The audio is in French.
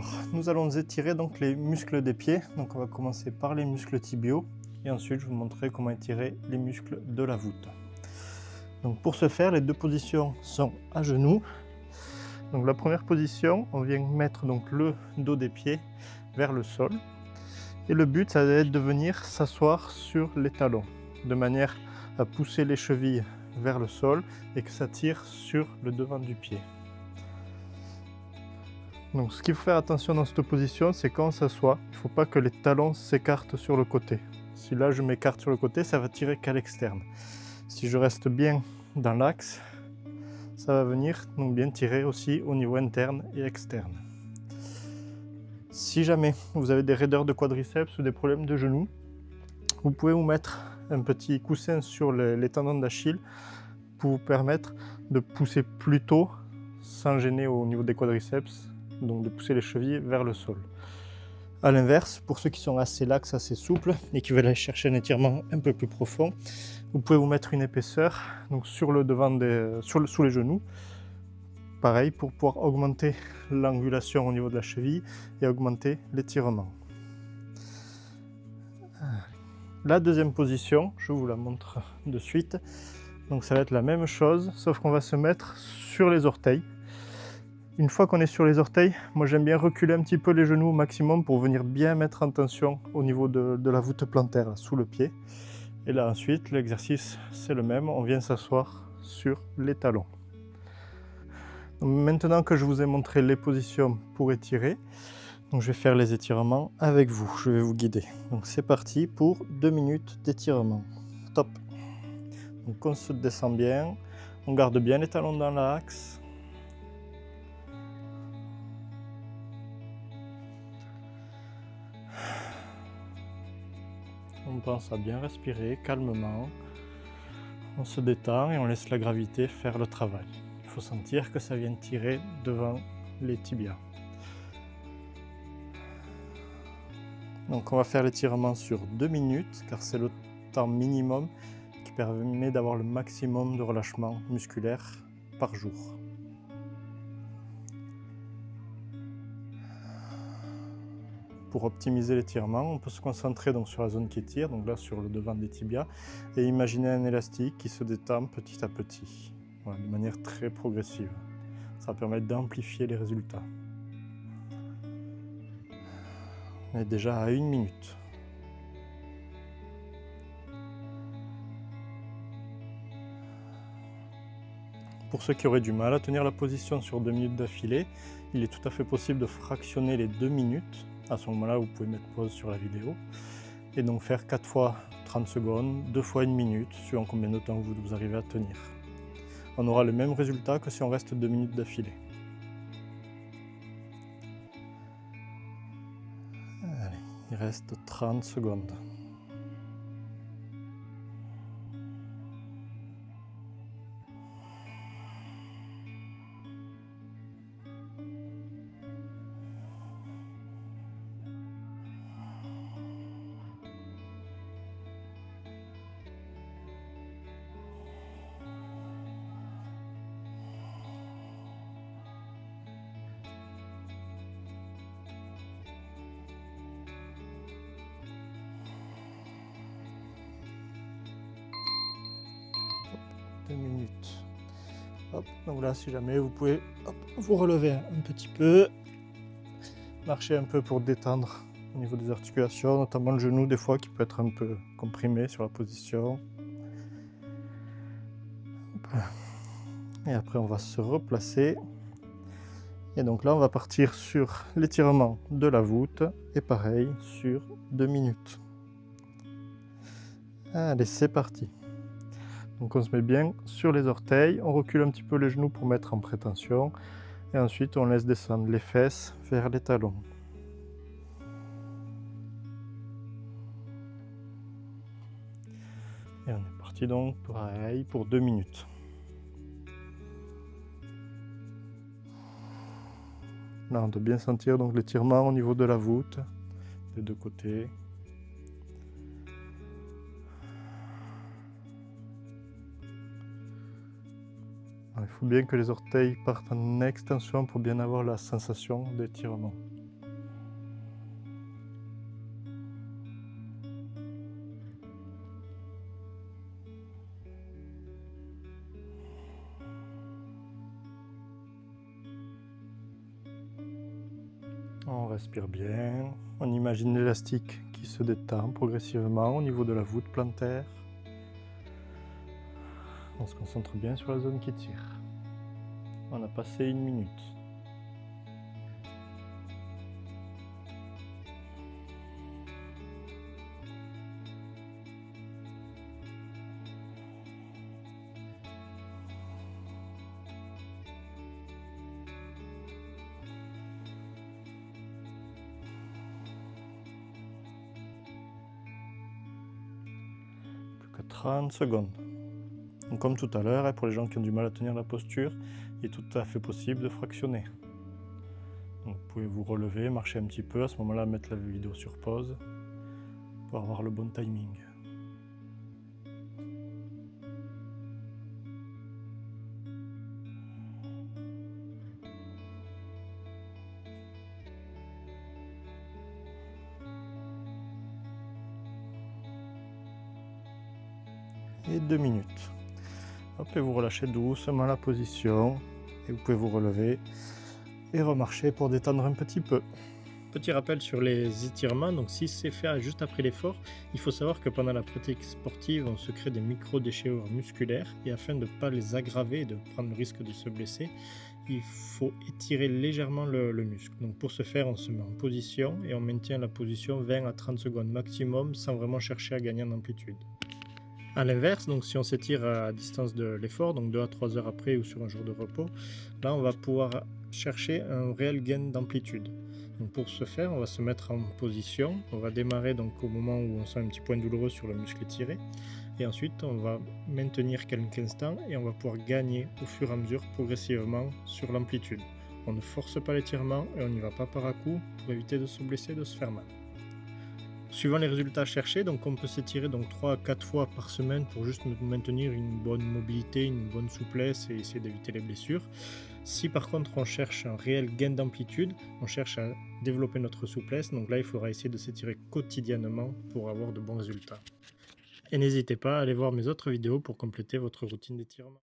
Alors, nous allons étirer donc les muscles des pieds. Donc on va commencer par les muscles tibiaux et ensuite je vous montrerai comment étirer les muscles de la voûte. Donc pour ce faire, les deux positions sont à genoux. Donc la première position, on vient mettre donc le dos des pieds vers le sol. Et le but, ça va être de venir s'asseoir sur les talons, de manière à pousser les chevilles vers le sol et que ça tire sur le devant du pied. Donc ce qu'il faut faire attention dans cette position, c'est quand on s'assoit, il ne faut pas que les talons s'écartent sur le côté. Si là je m'écarte sur le côté, ça va tirer qu'à l'externe. Si je reste bien dans l'axe, ça va venir donc bien tirer aussi au niveau interne et externe. Si jamais vous avez des raideurs de quadriceps ou des problèmes de genoux, vous pouvez vous mettre un petit coussin sur les tendons d'Achille pour vous permettre de pousser plus tôt sans gêner au niveau des quadriceps, donc de pousser les chevilles vers le sol. A l'inverse, pour ceux qui sont assez laxes, assez souples et qui veulent aller chercher un étirement un peu plus profond, vous pouvez vous mettre une épaisseur donc sur le devant sous les genoux. Pareil, pour pouvoir augmenter l'angulation au niveau de la cheville et augmenter l'étirement. La deuxième position, je vous la montre de suite. Donc ça va être la même chose, sauf qu'on va se mettre sur les orteils. Une fois qu'on est sur les orteils, moi j'aime bien reculer un petit peu les genoux au maximum pour venir bien mettre en tension au niveau de la voûte plantaire, là, sous le pied. Et là ensuite, l'exercice c'est le même, on vient s'asseoir sur les talons. Donc, maintenant que je vous ai montré les positions pour étirer, donc je vais faire les étirements avec vous, je vais vous guider. Donc c'est parti pour 2 minutes d'étirement. Top. Donc on se descend bien, on garde bien les talons dans l'axe. On pense à bien respirer calmement. On se détend et on laisse la gravité faire le travail. Il faut sentir que ça vient tirer devant les tibias. Donc on va faire l'étirement sur 2 minutes car c'est le temps minimum qui permet d'avoir le maximum de relâchement musculaire par jour. Pour optimiser l'étirement, on peut se concentrer donc sur la zone qui étire, donc là sur le devant des tibias, et imaginer un élastique qui se détend petit à petit, voilà, de manière très progressive. Ça va permettre d'amplifier les résultats. On est déjà à 1 minute. Pour ceux qui auraient du mal à tenir la position sur 2 minutes d'affilée, il est tout à fait possible de fractionner les 2 minutes. À ce moment-là, vous pouvez mettre pause sur la vidéo et donc faire 4 fois 30 secondes, 2 fois 1 minute, suivant combien de temps vous arrivez à tenir. On aura le même résultat que si on reste 2 minutes d'affilée. Allez, il reste 30 secondes. Minutes. Hop, donc là, si jamais vous pouvez vous relever un petit peu, marcher un peu pour détendre au niveau des articulations, notamment le genou des fois qui peut être un peu comprimé sur la position. Et après, on va se replacer. Et donc là, on va partir sur l'étirement de la voûte et pareil sur 2 minutes. Allez, c'est parti. Donc on se met bien sur les orteils, on recule un petit peu les genoux pour mettre en prétention et ensuite on laisse descendre les fesses vers les talons. Et on est parti donc pareil pour 2 minutes. Là on doit bien sentir donc l'étirement au niveau de la voûte, des deux côtés. Il faut bien que les orteils partent en extension pour bien avoir la sensation d'étirement. respire bien. On imagine l'élastique qui se détend progressivement au niveau de la voûte plantaire. On se concentre bien sur la zone qui tire. On a passé 1 minute. Plus que 30 secondes. Donc comme tout à l'heure, pour les gens qui ont du mal à tenir la posture, il est tout à fait possible de fractionner. Donc vous pouvez vous relever, marcher un petit peu, à ce moment-là mettre la vidéo sur pause pour avoir le bon timing. Et 2 minutes. Hop, et vous relâchez doucement la position et vous pouvez vous relever et remarcher pour détendre un petit peu. Petit rappel sur les étirements, donc si c'est fait juste après l'effort, il faut savoir que pendant la pratique sportive, on se crée des micro-déchirures musculaires et afin de ne pas les aggraver et de prendre le risque de se blesser, il faut étirer légèrement le muscle. Donc pour ce faire, on se met en position et on maintient la position 20 à 30 secondes maximum sans vraiment chercher à gagner en amplitude. A l'inverse, donc si on s'étire à distance de l'effort, donc 2 à 3 heures après ou sur un jour de repos, là on va pouvoir chercher un réel gain d'amplitude. Donc pour ce faire, on va se mettre en position, on va démarrer donc au moment où on sent un petit point douloureux sur le muscle étiré, et ensuite on va maintenir quelques instants et on va pouvoir gagner au fur et à mesure progressivement sur l'amplitude. On ne force pas l'étirement et on n'y va pas par à coup pour éviter de se blesser, de se faire mal. Suivant les résultats cherchés, donc on peut s'étirer donc 3 à 4 fois par semaine pour juste maintenir une bonne mobilité, une bonne souplesse et essayer d'éviter les blessures. Si par contre on cherche un réel gain d'amplitude, on cherche à développer notre souplesse, donc là il faudra essayer de s'étirer quotidiennement pour avoir de bons résultats. Et n'hésitez pas à aller voir mes autres vidéos pour compléter votre routine d'étirement.